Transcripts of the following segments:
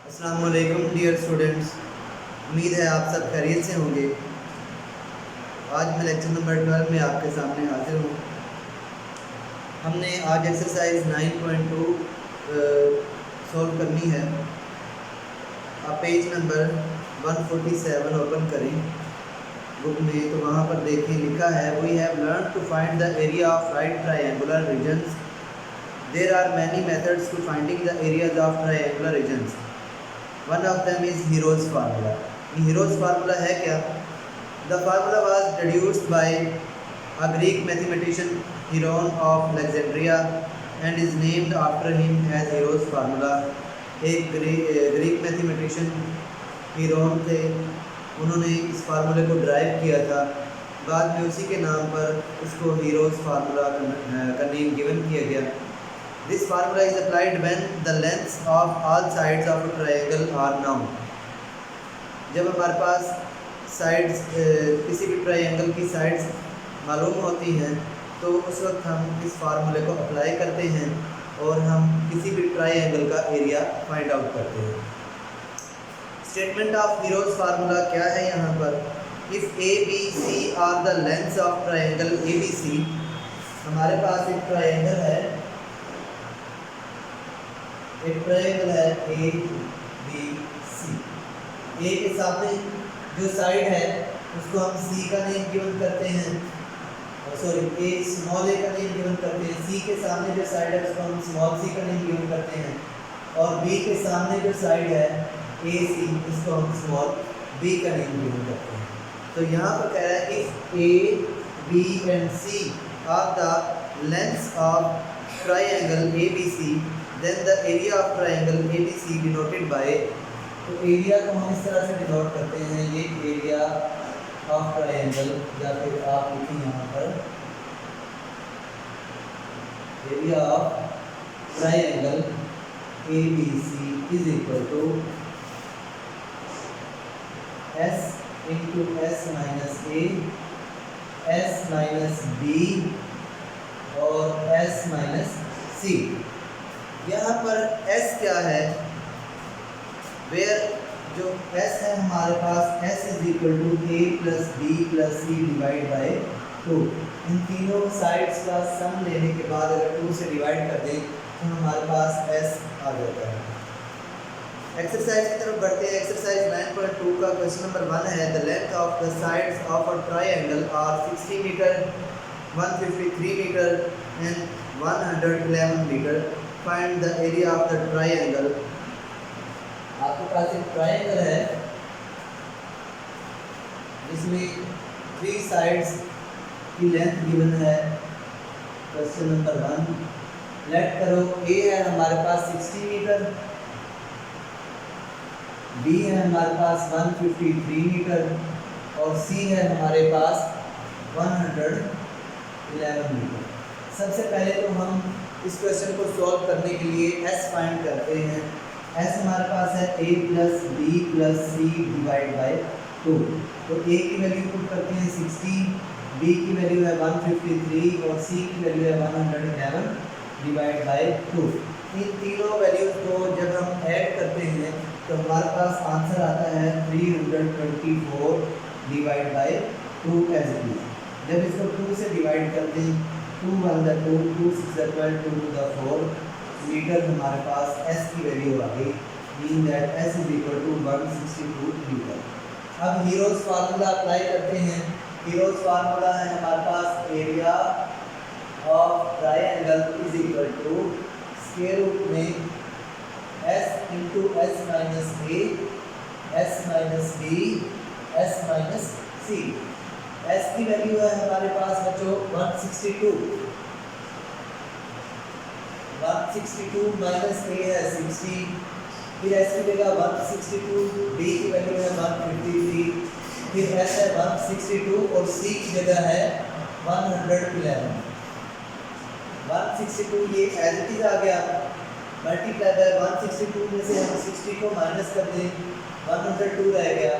अस्सलाम वालेकुम dear students, उम्मीद है आप सब खैरियत से होंगे। आज मैं लेक्चर नंबर 12 में आपके सामने हाजिर हूँ। हमने आज एक्सरसाइज 9.2 सॉल्व करनी है। आप पेज नंबर 147 ओपन करें बुक में, तो वहाँ पर देखें लिखा है we have learn to find the area of right triangular regions. There are many methods to finding the areas of triangular regions. One of them is Hero's formula. Hero's formula है क्या? The formula was deduced by a Greek mathematician Heron of Alexandria and is named after him as Hero's formula. एक Greek mathematician Heron थे, उन्होंने इस फार्मूले को drive किया था। बाद में उसी के नाम पर उसको हीरोज़ फार्मूला का नेम गिवन किया गया। This formula is applied when the lengths of all sides of a triangle are known. जब हमारे पास साइड्स किसी भी ट्रायंगल की साइड्स मालूम होती हैं तो उस वक्त हम इस फार्मूले को अप्लाई करते हैं और हम किसी भी ट्रायंगल का एरिया फाइंड आउट करते हैं। स्टेटमेंट ऑफ हीरोज फार्मूला क्या है यहाँ पर? If A B C are the lengths of triangle A B C, हमारे पास एक ट्रायंगल है ए बी सी। ए के सामने जो साइड है उसको हम सी का नेम गिवन करते हैं, ए स्मॉल ए का नेम गिवन करते हैं। सी के सामने जो साइड है उसको हम स्मॉल सी का नेम गिवन करते हैं, और बी के सामने जो साइड है ए सी, इसको हम स्मॉल बी का नेम गिवन करते हैं। तो यहाँ पर कह रहा है if A B and C are the lengths of triangle A B C then the area of triangle ABC denoted by, तो एरिया को हम इस तरह से डिनोट करते हैं, ये एरिया ऑफ ट्रायंगल, या फिर आप लिखें यहाँ पर area of triangle ABC is equal to S into S minus A, S minus B और S माइनस C। यहाँ पर S क्या है? वेयर जो S है हमारे पास, S is equal to A plus B plus C divide by 2। इन तीनों साइड्स का सम लेने के बाद अगर 2 से डिवाइड कर दें तो हमारे पास S आ जाता है। एक्सरसाइज की तरफ बढ़ते हैं। एक्सरसाइज 9.2 का क्वेश्चन नंबर 1 है the length of the sides of a triangle are 60 metre, 153 metre and 111 metre. Find the area of the triangle. आपके पास एक ट्रायंगल है जिसमें 3 साइड्स की लेंथ गिवन है। क्वेश्चन नंबर 1 लेट करो ए है हमारे पास 60 मीटर, बी है हमारे पास 153 मीटर और सी है हमारे पास 111 मीटर। सबसे पहले तो हम इस क्वेश्चन को सॉल्व करने के लिए S फाइंड करते हैं। S हमारे पास है A plus B plus C divide by 2। तो A की वैल्यू पुट करते हैं 60, B की वैल्यू है 153 और C की वैल्यू है 111 डिवाइड बाई 2। इन तीनों वैल्यूज को जब हम ऐड करते हैं तो हमारे पास आंसर आता है 324 divide by 2 as it is. जब इसको 2 से डिवाइड करते हैं 2 1 2 2 6 12 2 to the 4 मीटर, हमारे पास S की वैल्यू आ गई, mean that S is equal to 162 meter. अब हीरोज फार्मूला अप्लाई करते हैं। हीरोज फार्मूला है हमारे पास area of triangle is equal to square root में S into S minus A, S minus B, S minus C। S की value है हमारे पास बच्चों 162 माइनस A है 60, फिर S की जगह 162, B की वैल्यू है 153, फिर S है 162 और C की जगह है 111। 162 ये एज इट इज आ गया, मल्टीप्लाई बाय 162 में से हम 60 को माइनस कर दें 102 रह गया।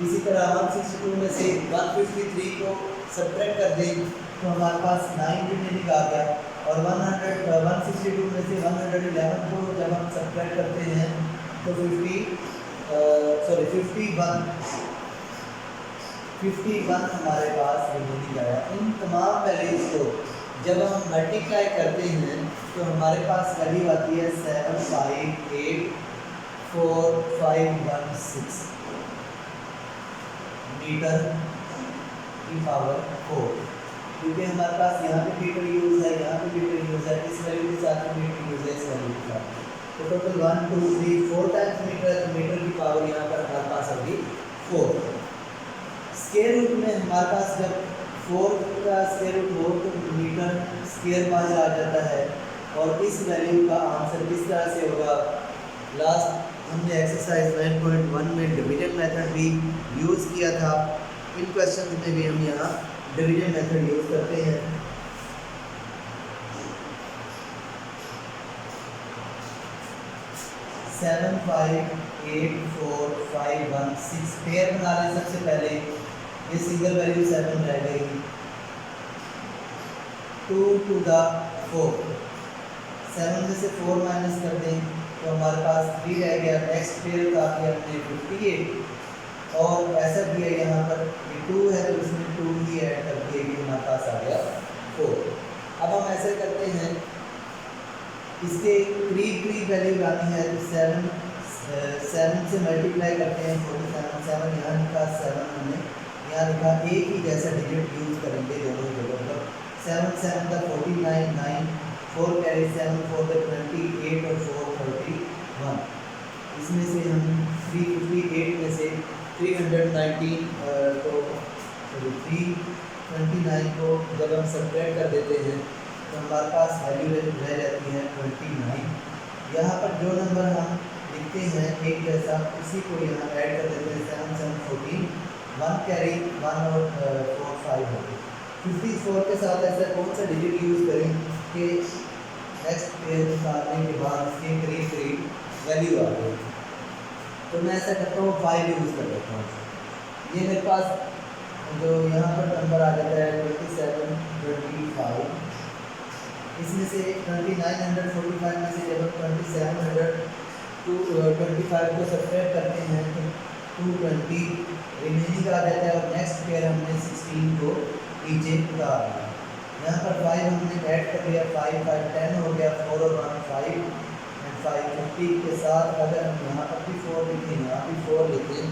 इसी तरह 162 में से 153 को सब्ट्रैक्ट कर दें तो हमारे पास 9 रिमेनिंग आ गया, और 162 में से 111 को जब हम सब्ट्रैक्ट करते हैं तो 51 51 हमारे पास रिमेनिंग आया। इन तमाम वैल्यूज को जब हम मल्टीप्लाई करते हैं तो हमारे पास वैल्यू आती है 7584516 मीटर की पावर 4, क्योंकि हमारे पास यहाँ पे मीटर यूज़ है, यहाँ पे मीटर यूज़ है, इस वैल्यू के साथ मीटर यूज़ है, इस वैल्यू के साथ। तो टोटल 1 2 3 4 टाइम्स मीटर, तो मीटर की पावर यहाँ पर हमारे पास होगी 4। स्क्वायर रूट में हमारे पास जब 4 का स्क्वायर रूट हो तो मीटर स्क्वायर बाहर आ जाता है, और इस वैल्यू का आंसर किस तरह से होगा। लास्ट हमने एक्सरसाइज 9.1 में डिवीजन मेथड भी यूज़ किया था। इन क्वेश्चन में भी हम यहाँ डिवीजन मेथड यूज़ करते हैं। सेवन 5 8 4 5 1 6 पेयर बना लें। सबसे पहले ये सिंगल वैल्यू 7 रह गई, 2 to the 4, 7 में से 4 माइनस कर दें तो हमारे पास 3 रह गया। नेक्स्ट पेयर का किया हमने 58, और ऐसा किया यहाँ पर ये 2 है तो इसमें 2 ही ऐड कर दिए, हमारे पास आ गया 4। अब हम ऐसे करते हैं, इसके करीब वैल्यू लानी है तो 7 से मल्टीप्लाई करते हैं 47, 7 यहाँ लिखा, 7 हमने यहाँ लिखा, एक ही जैसा डिजिट यूज़ करेंगे दोनों जगह पर। 7 7 का 49, 9 4 कैरी 7 4 का 28 और 4 31। इसमें से हम 358 में से 319 को 329 को जब हम सब्ट्रैक्ट कर देते हैं तो हमारे पास वैल्यू रह जाती है 29। यहाँ पर जो नंबर हम लिखते हैं एक जैसा, उसी को यहाँ ऐड कर देते हैं। 7 7 14, 1 कैरी 1 और 4 5 हो गए। 54 के साथ ऐसा कौन सा डिजिट यूज़ करें कि नेक्स्ट पेयर निकालने के बाद इसके करीब वैल्यू आ गई। तो मैं ऐसा करता हूँ 5 यूज़ कर लेता हूँ। ये मेरे पास जो यहाँ पर नंबर आ जाता है 27 25, इसमें से 2945 में से जब हम 2725 को सब्ट्रैक्ट करते हैं तो 220 रिमेनिंग आ जाता है, और नेक्स्ट पेयर हमने 16 को नीचे उतार दिया। यहाँ पर 5 हमने ऐड कर दिया, 5 5 10 हो गया, 4 और 1 5 एंड 5 50 के साथ अगर हम यहाँ पर भी 4 लिखें, यहाँ भी 4 लिखें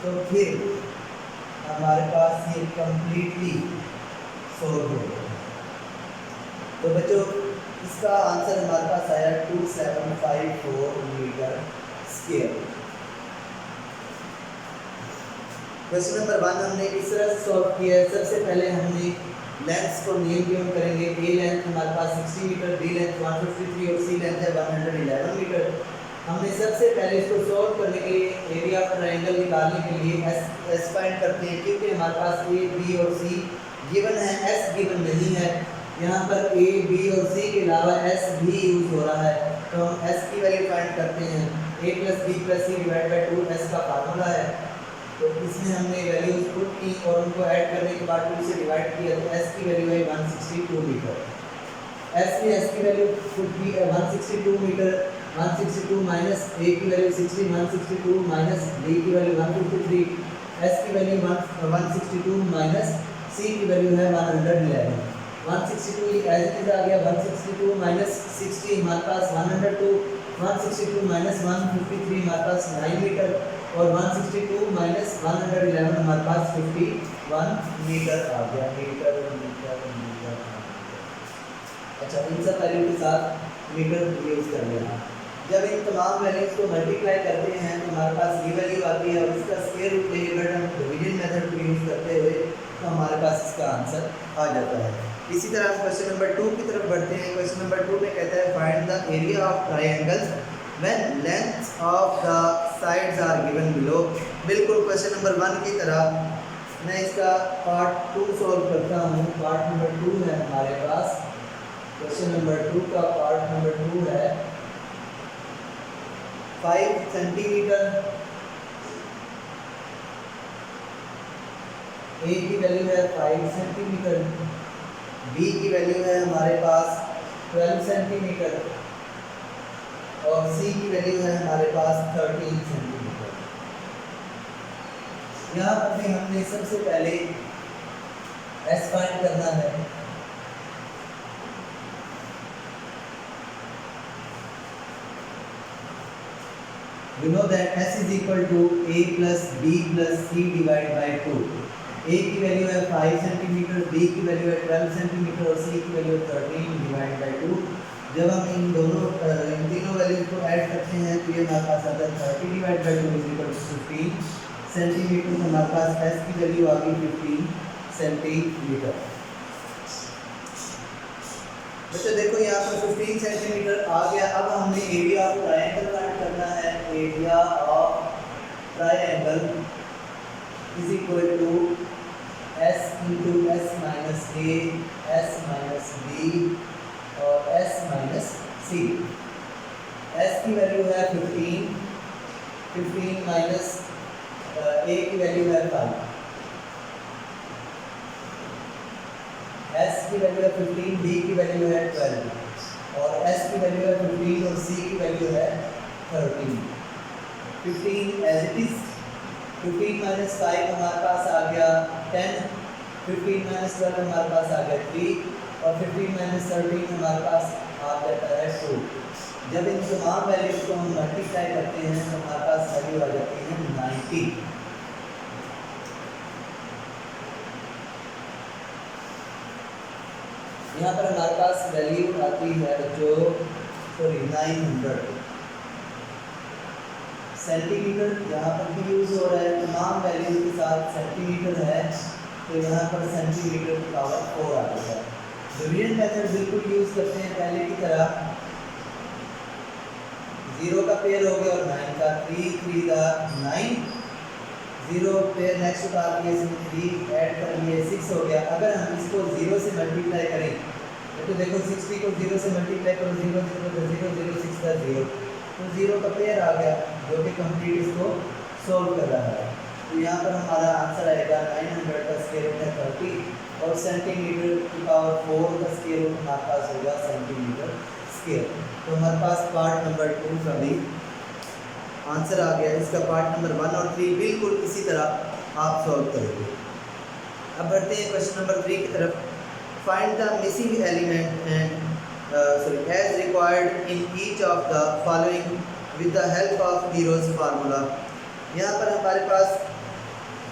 तो फिर हमारे पास ये कम्प्लीटली सॉल्व हो गया। तो बच्चों इसका आंसर हमारे पास आया 2754 मीटर स्क्वायर। क्वेश्चन नंबर 1 हमने इस तरह से सॉल्व किया है। सबसे पहले हमने लेंथ्स को नेम गिवन करेंगे। ए लेंथ हमारे पास 60 मीटर, बी लेंथ 153 और सी लेंथ है 111 मीटर। हमने सबसे पहले इसको सॉल्व करने के लिए एरिया ऑफ ट्रायंगल निकालने के लिए एस फाइंड करते हैं, क्योंकि हमारे पास ए बी और सी गिवन है, एस गिवन नहीं है। यहाँ पर ए बी और सी के अलावा एस भी यूज़ हो रहा है, तो हम एस की वैल्यू फाइंड करते हैं। a + b + c / 2 एस का फार्मूला है। तो इसमें हमने वैल्यूज पुट की और उनको ऐड करने के बाद 2 से डिवाइड किया, तो एस की वैल्यू है 162 मीटर। एस की वैल्यू पुट की 162 मीटर, 162 माइनस ए की वैल्यू 60, 162 माइनस बी की वैल्यू 153, एस की वैल्यू 162 माइनस सी की वैल्यू है 111। 162 एज इट इज आ गया, 162 माइनस 60 हमारे पास 102, 162 माइनस 153 हमारे पास 9 मीटर, और 162 माइनस 111 हमारे पास 51 मीटर आ गया। मीटर। अच्छा, इन सब वैल्यू के साथ मीटर यूज़ कर लेना। जब इन तमाम वैल्यूज को मल्टीप्लाई करते हैं तो हमारे पास ये वैल्यू आती है, और इसका स्क्वायर रूट लेके अगर हम डिवीजन मेथड को यूज़ करते हुए तो हमारे पास इसका आंसर आ जाता है। इसी तरह हम क्वेश्चन नंबर 2 की तरफ बढ़ते हैं। क्वेश्चन नंबर 2 में कहता है find the area of triangles when lengths of the sides are given below. बिल्कुल क्वेश्चन नंबर 1 की तरह मैं इसका पार्ट 2 सॉल्व करता हूँ। पार्ट नंबर 2 है हमारे पास। क्वेश्चन नंबर 2 का पार्ट नंबर 2 है 5 सेंटीमीटर। ए की वैल्यू है 5 सेंटीमीटर, बी की वैल्यू है हमारे पास 12 सेंटीमीटर, और सी की वैल्यू है हमारे पास 13 सेंटीमीटर। यहाँ पर भी हमने सबसे पहले S फाइंड करना है। We know that S is equal to A plus B plus C divided by 2। A की वैल्यू है 5 सेंटीमीटर, B की वैल्यू है 12 सेंटीमीटर और C की वैल्यू है 13 डिवाइड बाई 2। जब हम इन तीनों वैल्यूज को ऐड करते हैं तो ये हमारे पास आता है 30 divide by 2 is equal to 15 centimetre. तो हमारे पास S की वैल्यू आ गई 15 सेंटीमीटर। बच्चों देखो यहाँ पर 15 सेंटीमीटर आ गया। अब हमने एरिया ऑफ ट्रायंगल फाइंड करना है। Area of triangle is equal to S into S minus A, S minus B और S माइनस C। S की वैल्यू है 15 माइनस A की वैल्यू है 5। S की वैल्यू है 15, D की वैल्यू है 12 और S की वैल्यू है 15 और C की वैल्यू है 13। 15 एज इट इज। 15 माइनस 5 हमारे पास आ गया 10, 15 माइनस 12 हमारे पास आ गया 3 और 15 माइनस 13 हमारे पास आ जाता है 2। जब इन तमाम वैल्यूज को हम मल्टीप्लाई करते हैं तो हमारे पास वैल्यू आ जाती है 90। यहाँ पर हमारे पास वैल्यू आती है जो 900 सेंटीमीटर। यहाँ पर भी यूज़ हो रहा है, तमाम वैल्यू के साथ सेंटीमीटर है तो यहाँ पर सेंटीमीटर की पावर 4 आ गया है। डिवीजन मेथड बिल्कुल यूज़ करते हैं पहले की तरह। 0 का पेयर हो गया और 9 का, 3 3 का 9, 0 पेयर नेक्स्ट उतार दिए, इसमें 3 ऐड कर लिए 6 हो गया। अगर हम इसको 0 से मल्टीप्लाई करें तो देखो 60 को 0 से मल्टीप्लाई करो, 0 0 तो 0 0 6 का 0 तो 0 का पेयर आ गया जो कि कंप्लीट इसको सोल्व कर रहा है। तो यहाँ पर हमारा आंसर आएगा 900 का स्क्वायर रूट है 30 और सेंटीमीटर की पावर 4 का स्क्वायर रूट हमारे पास होगा सेंटीमीटर स्क्वायर। तो हमारे पास पार्ट नंबर 2 का भी आंसर आ गया। इसका पार्ट नंबर 1 और 3 बिल्कुल इसी तरह आप सॉल्व करेंगे। अब बढ़ते हैं क्वेश्चन नंबर 3 की तरफ। Find the missing element and as required in each of the following with the help of Heron's formula. यहाँ पर हमारे पास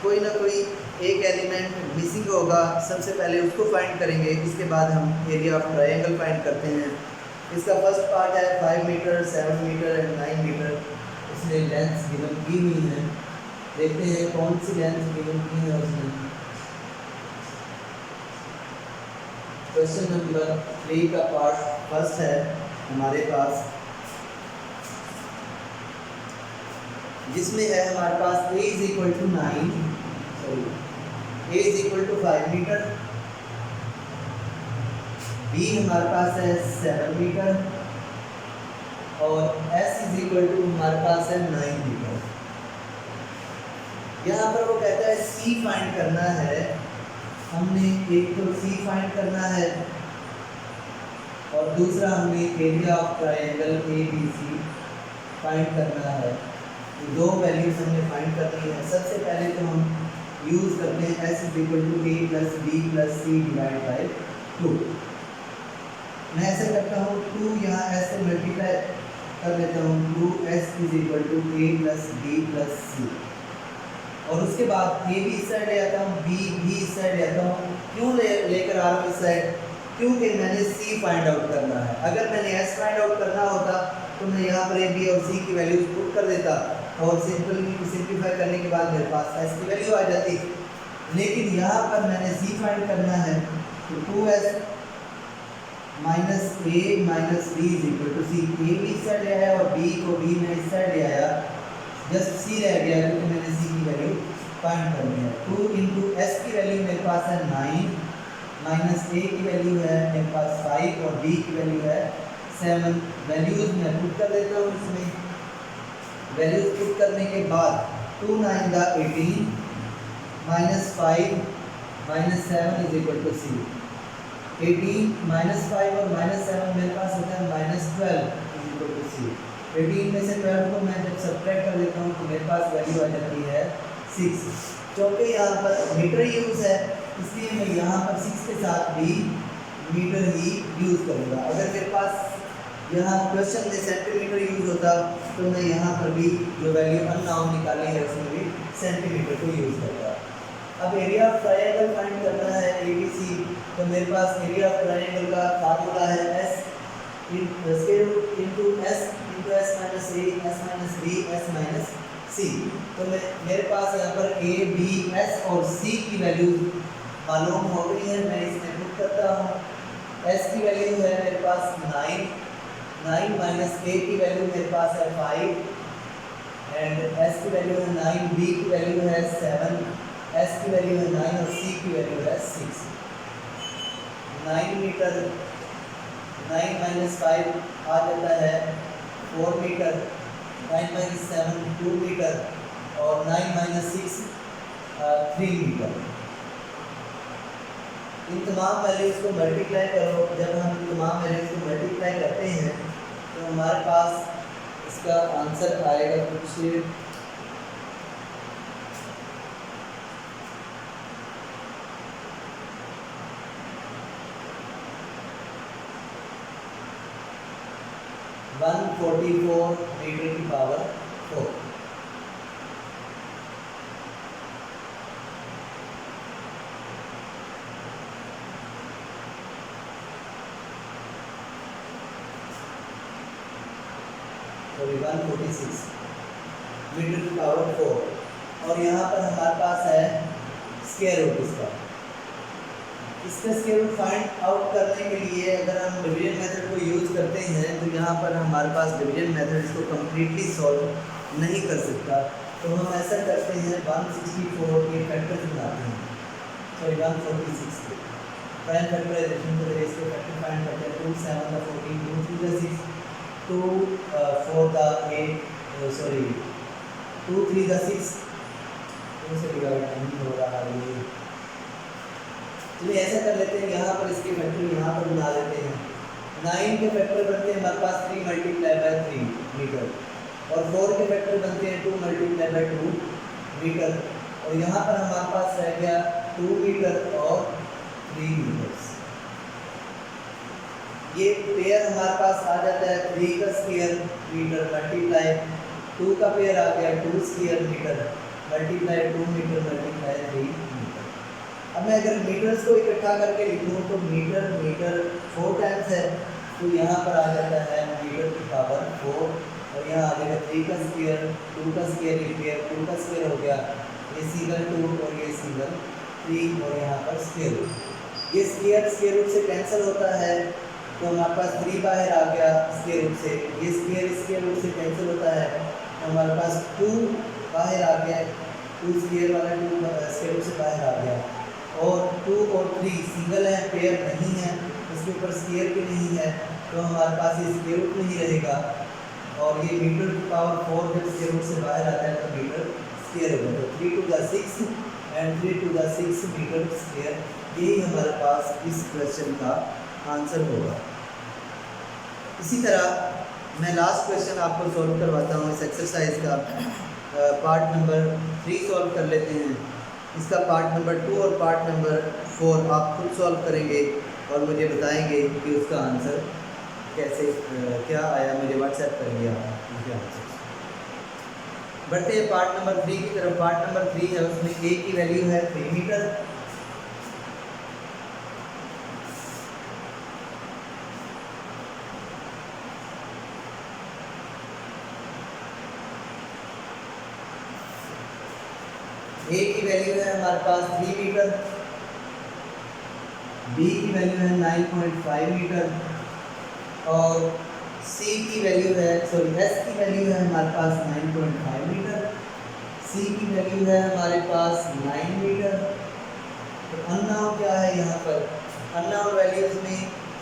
कोई ना कोई एक एलिमेंट मिसिंग होगा, सबसे पहले उसको फाइंड करेंगे, इसके बाद हम एरिया ऑफ ट्रायंगल फाइंड करते हैं। इसका फर्स्ट पार्ट है 5 मीटर, 7 मीटर एंड 9 मीटर। इसमें लेंथ गिवन की हुई है, देखते हैं कौन सी लेंथ गिवन की है उसमें। क्वेश्चन नंबर 3 का पार्ट फर्स्ट है हमारे पास, जिसमें है हमारे पास A is equal to 9, A is equal to 5 metre, B हमारे पास है 7 मीटर और S इज इक्वल टू हमारे पास है 9 मीटर। यहाँ पर वो कहता है C फाइंड करना है। हमने एक तो C फाइंड करना है और दूसरा हमने area of triangle ABC find करना है। दो वैल्यूज हमने फाइंड करनी है। सबसे पहले तो हम यूज़ करते हैं S is equal to A plus B plus C divide by 2। मैं ऐसे करता हूँ 2 यहाँ S से मल्टीप्लाई कर लेता हूँ, 2S is equal to A plus B plus C और उसके बाद A भी इस साइड ले आता हूँ, B भी इस साइड ले आता हूँ। क्यों लेकर आ रहा हूँ इस साइड? क्योंकि मैंने C फाइंड आउट करना है। अगर मैंने S फाइंड आउट करना होता तो मैं यहाँ पर A, B और C की वैल्यूज पुट कर देता और सिंपलीफाई करने के बाद मेरे पास S की वैल्यू आ जाती। लेकिन यहाँ पर मैंने C फाइंड करना है तो 2S minus A minus B is equal to C। A भी इस साइड ले आया और B को B में इस साइड ले आया, जस्ट C रह गया क्योंकि मैंने C की वैल्यू फाइंड करनी है। 2 इंटू S की वैल्यू मेरे पास है 9 माइनस A की वैल्यू है मेरे पास 5 और B की वैल्यू है 7। वैल्यूज मैं पुट कर देता हूँ इसमें। वैल्यूज पुट करने के बाद 2 9 का 18 minus 5 minus 7 is equal to C। 18 minus 5 और माइनस 7 मेरे पास होता है minus 12 is equal to C। 18 में से 12 को मैं जब सब्ट्रैक्ट कर देता हूँ तो मेरे पास वैल्यू आ जाती है 6। क्योंकि यहाँ पर मीटर यूज़ है इसलिए मैं यहाँ पर 6 के साथ भी मीटर ही यूज़ करूँगा। अगर मेरे पास यहाँ क्वेश्चन में सेंटीमीटर यूज़ होता तो मैं यहाँ पर भी जो वैल्यू अननोन निकाली है उसमें भी सेंटीमीटर को यूज़ करता। अब एरिया ऑफ ट्रायंगल फाइंड करना है ABC, तो मेरे पास एरिया ऑफ ट्रायंगल का फार्मूला है S into S minus A S minus B S minus C। तो मेरे पास यहाँ पर A B S और C की वैल्यू मालूम हो गई है, मैं इसमें पुट करता हूँ। S की वैल्यू है मेरे पास 9 माइनस A की वैल्यू मेरे पास है 5 एंड S की वैल्यू है 9, B की वैल्यू है 7, S की वैल्यू है 9 और C की वैल्यू है 6। 9 मीटर 9 माइनस 5 आ जाता है 4 मीटर, 9 माइनस 7 2 मीटर और 9 माइनस 6 3 मीटर। इन तमाम वैल्यूज़ को मल्टीप्लाई करो। जब हम इन तमाम वैल्यूज़ को मल्टीप्लाई करते हैं तो हमारे पास इसका आंसर आएगा कुछ 144 मीटर की पावर 4। सॉरी 146 मीटर की पावर 4। और यहाँ पर हमारे पास है स्क्वायर रूट इसका स्क्वायर रूट फाइंड आउट करने के लिए अगर हम डिवीजन मेथड को यूज़ करते हैं तो यहाँ पर हमारे पास डिवीजन मेथड इसको कम्प्लीटली सॉल्व नहीं कर सकता। तो हम ऐसा करते हैं 164 के फैक्टर्स बनाते हैं, सॉरी 146 के प्राइम फैक्टराइजेशन के जरिए इसके फैक्टर फाइंड करते हैं। 2 7 का 14, 2 3 का 6, 2 4 का 8, सॉरी 2 3 का 6, 2 से डिवाइड नहीं हो रहा है। चलिए ऐसा कर लेते हैं, यहाँ पर इसके फैक्टर यहाँ पर बना लेते हैं। 9 के फैक्टर बनते हैं हमारे पास 3 मल्टीप्लाई बाय 3 मीटर और 4 के फैक्टर बनते हैं 2 मल्टीप्लाई बाय 2 मीटर और यहाँ पर हमारे पास रह गया 2 मीटर और 3 मीटर्स। ये पेयर हमारे पास आ जाता है 3 का स्क्वायर मीटर मल्टीप्लाई 2 का पेयर आ गया 2 square metre multiply 2 metre multiply 3 metre. अब मैं अगर मीटर्स को इकट्ठा करके लिखूँ तो मीटर 4 टाइम्स है, तो यहाँ पर आ जाता है मीटर की पावर 4 और यहाँ आ जाएगा 3 का स्क्वायर 2 का स्क्वायर ये पेयर 2 का स्क्वायर हो गया, ये सिंगल 2 और ये सिंगल 3 और यहाँ पर स्क्वायर रूट। ये स्क्वायर रूट से कैंसिल होता है तो हमारे पास 3 बाहर आ गया स्क्वायर रूट से, ये स्क्वायर रूट से कैंसिल होता है तो हमारे पास 2 बाहर आ गया, 2 स्क्वायर वाला 2 स्क्वायर रूट से बाहर आ गया और 2 और 3 सिंगल है, पेयर नहीं है, इसके ऊपर स्क्वायर भी नहीं है तो हमारे पास ये स्क्वायर रूट नहीं रहेगा और ये मीटर की पावर 4 जब स्क्वायर रूट से बाहर आता है तो मीटर स्क्वायर होगा। तो 3 to the 6 and 3 to the 6 metre square, यही हमारे पास इस क्वेश्चन का आंसर होगा। इसी तरह मैं लास्ट क्वेश्चन आपको सॉल्व करवाता हूँ इस एक्सरसाइज का। पार्ट नंबर 3 सॉल्व कर लेते हैं। इसका पार्ट नंबर 2 और पार्ट नंबर 4 आप खुद सॉल्व करेंगे और मुझे बताएंगे कि उसका आंसर कैसे क्या आया। मुझे व्हाट्सएप करेंगे आप मुझे आंसर। बढ़ते हैं पार्ट नंबर 3 की तरफ। पार्ट नंबर 3 है, उसमें A की वैल्यू है 3 मीटर, A की वैल्यू है हमारे पास 3 मीटर, B की वैल्यू है 9.5 मीटर और C की वैल्यू है S की वैल्यू है हमारे पास 9.5 मीटर, C की वैल्यू है हमारे पास 9 मीटर। तो अननोन क्या है यहाँ पर? अननोन वैल्यूज में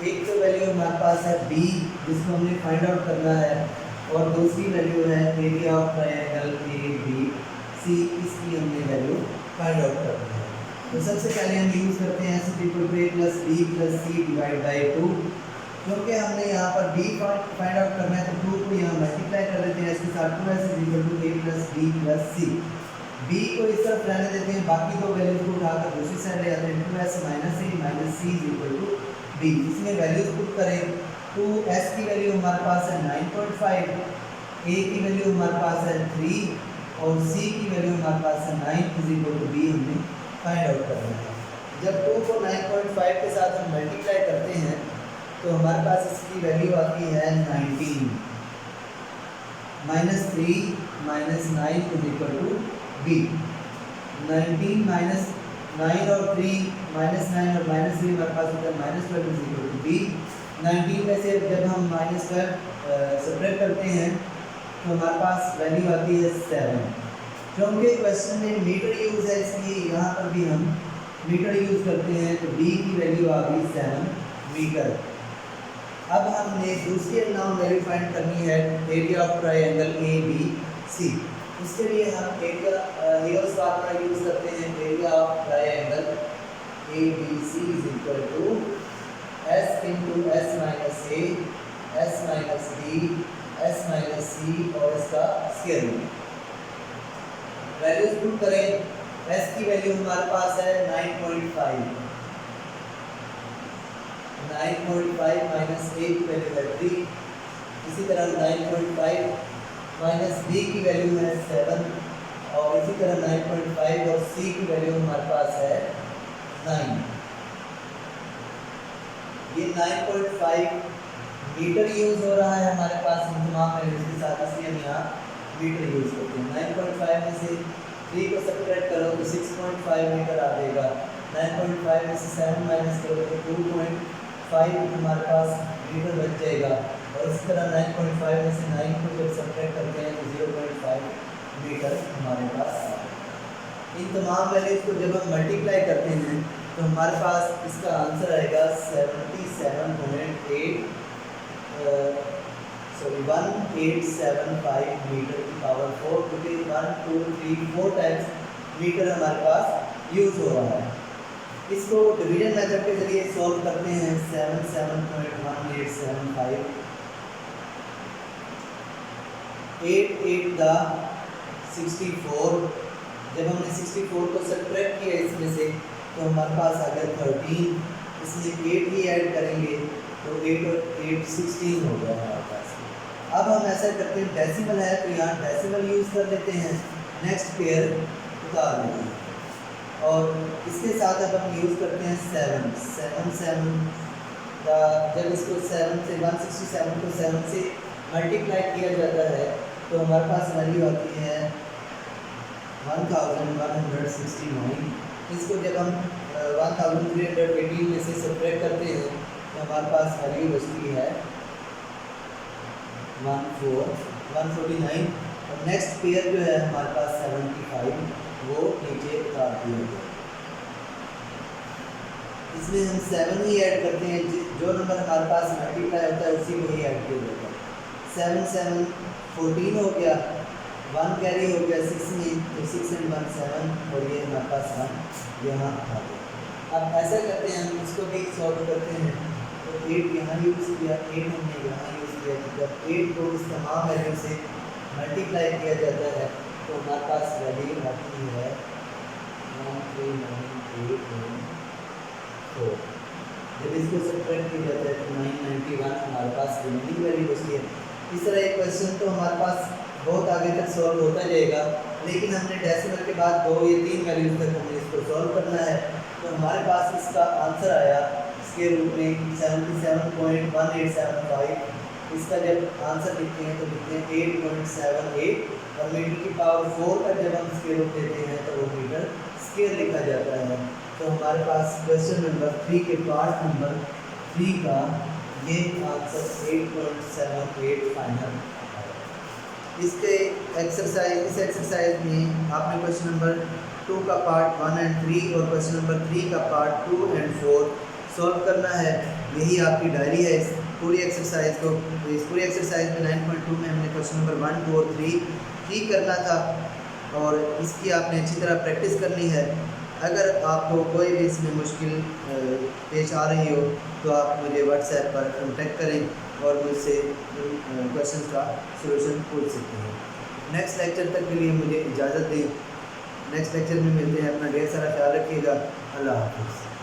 एक तो वैल्यू हमारे पास है B जिसको हमने फाइंड आउट करना है और दूसरी वैल्यू है एरिया ऑफ ट्रायंगल ABC, इसकी हमने वैल्यू फाइंड आउट करनी है। तो सबसे पहले हम यूज़ करते हैं A plus B plus C divide by 2। क्योंकि हमने यहाँ पर B फाइंड आउट करना है तो 2 को यहाँ मल्टीप्लाई कर देते हैं इसके साथ। 2S A plus B plus C B को इस तरफ रहने देते हैं, बाकी दो वैल्यूज को उठाकर दूसरी साइड ले आते हैं। 2s minus C is equal to B. इसमें वैल्यूज पुट करें। 2s की वैल्यू हमारे पास है 9.5, a की वैल्यू हमारे पास है 3 और c की वैल्यू हमारे पास है 9 इज इक्वल टू बी हमने फाइंड आउट करना है। जब 2 को 9.5 के साथ हम मल्टीप्लाई करते हैं तो हमारे पास इसकी वैल्यू आती है 19। Minus 3 minus 9 is equal to B. 19 minus 9 और 3 माइनस 9 और माइनस 3 हमारे पास होता है minus 12 is equal to B. 19 में से जब हम माइनस 12 सेपरेट करते हैं तो हमारे पास वैल्यू आती है 7। क्योंकि क्वेश्चन में मीटर यूज़ है इसलिए यहाँ पर भी हम मीटर यूज़ करते हैं, तो बी की वैल्यू आ गई 7 मीटर। अब हमने दूसरी अननोन वैल्यू फाइंड करनी है area of triangle A B C. उसके लिए हम एरिया हेयर्स फार्मूला यूज़ करते हैं। Area of triangle A B C is equal to S into S minus A, S minus B, S minus C और इसका square root. Values put करें। S की value हमारे पास है 9.5, 9.5 माइनस ए की वैल्यू है 3। इसी तरह 9.5 माइनस बी की वैल्यू है 7 और इसी तरह 9.5 और सी की वैल्यू हमारे पास है 9। ये 9.5 मीटर यूज़ हो रहा है हमारे पास इन तमाम वैल्यूज के साथ, इसलिए हम यहाँ मीटर यूज़ करते हैं। 9.5 में से 3 को सब्ट्रैक्ट करो तो 6.5 मीटर आ जाएगा। 9.5 में से 7 माइनस करो तो 2.5 हमारे पास मीटर बच जाएगा। और इस तरह 9.5 में से 9 को जब सब्ट्रैक्ट करते हैं तो 0.5 मीटर हमारे पास आ जाएगा। इन तमाम वैल्यूज को जब हम मल्टीप्लाई करते हैं तो हमारे पास इसका आंसर आएगा 1875 मीटर की पावर 4, क्योंकि 1 2 3 4 टाइम्स मीटर हमारे पास यूज़ हो रहा है। इसको डिवीजन मेथड के जरिए सॉल्व करते हैं। 77.1875 8 8 द 64। जब हमने 64 को सब्ट्रैक्ट किया इसमें से तो हमारे पास आ गया 13। इसमें 8 ही ऐड करेंगे तो 8 और 8 16 हो गया हमारे पास। अब हम ऐसा करते हैं, डेसिमल है तो यहाँ डेसिमल यूज़ कर लेते हैं, नेक्स्ट पेयर उतार लेते हैं और इसके साथ अब हम यूज़ करते हैं 7 जब इसको 7 से 167 को 7 से मल्टीप्लाई किया जाता है तो हमारे पास वैल्यू आती है 1169। इसको जब हम 1318 में से सब्ट्रैक्ट करते हैं तो हमारे पास वैल्यू बचती है 149 और नेक्स्ट पेयर जो है हमारे पास 75 वो नीचे उतार दिया गया। इसमें हम 7 ही ऐड करते हैं, जो नंबर हमारे पास मल्टीप्लाई होता है उसी को ही ऐड किया जाता है। 7 7 14 हो गया, 1 कैरी हो गया 6 में तो 6 and 1 7 और ये हमारे पास 1 यहाँ आ गया। अब ऐसा करते हैं, हम इसको भी सॉल्व करते हैं तो 8 यहाँ यूज़ किया, 8 हमने यहाँ यूज़ किया। जब 8 को इस तमाम वैल्यू से मल्टीप्लाई किया जाता है तो हमारे पास वैल्यू आती है 13984। जब इसको सब्ट्रैक्ट किया जाता है तो 991 हमारे पास रिमेनिंग वैल्यू बचती है। इस तरह एक क्वेश्चन तो हमारे पास बहुत आगे तक सॉल्व होता जाएगा, लेकिन हमने डेसिमल के बाद 2 या 3 वैल्यूज तक हमने इसको सॉल्व करना है। तो हमारे पास इसका आंसर आया इसके रूप में 77.1875। इसका जब आंसर लिखते हैं तो लिखते हैं 8.78 और मीटर की पावर 4 का जब हम स्क्वायर रूट लेते हैं तो वो मीटर स्क्वायर लिखा जाता है। तो हमारे पास क्वेश्चन नंबर 3 के पार्ट नंबर 3 का ये आंसर 8.78 फाइनल। इसके इस एक्सरसाइज में आपने क्वेश्चन नंबर 2 का पार्ट 1 and 3 और क्वेश्चन नंबर 3 का पार्ट 2 and 4 सॉल्व करना है। यही आपकी डायरी है इस पूरी एक्सरसाइज को। इस पूरी एक्सरसाइज में 9.2 में हमने क्वेश्चन नंबर 1 2 और 3 ठीक करना था और इसकी आपने अच्छी तरह प्रैक्टिस करनी है। अगर आपको कोई भी इसमें मुश्किल पेश आ रही हो तो आप मुझे व्हाट्सएप पर कॉन्टेक्ट करें और मुझसे क्वेश्चन का सलूशन पूछ सकते हैं। नेक्स्ट लेक्चर तक के लिए मुझे इजाज़त दें। नेक्स्ट लेक्चर में मिलते हैं। अपना ढेर सारा ख्याल रखिएगा। अल्लाह हाफिज़।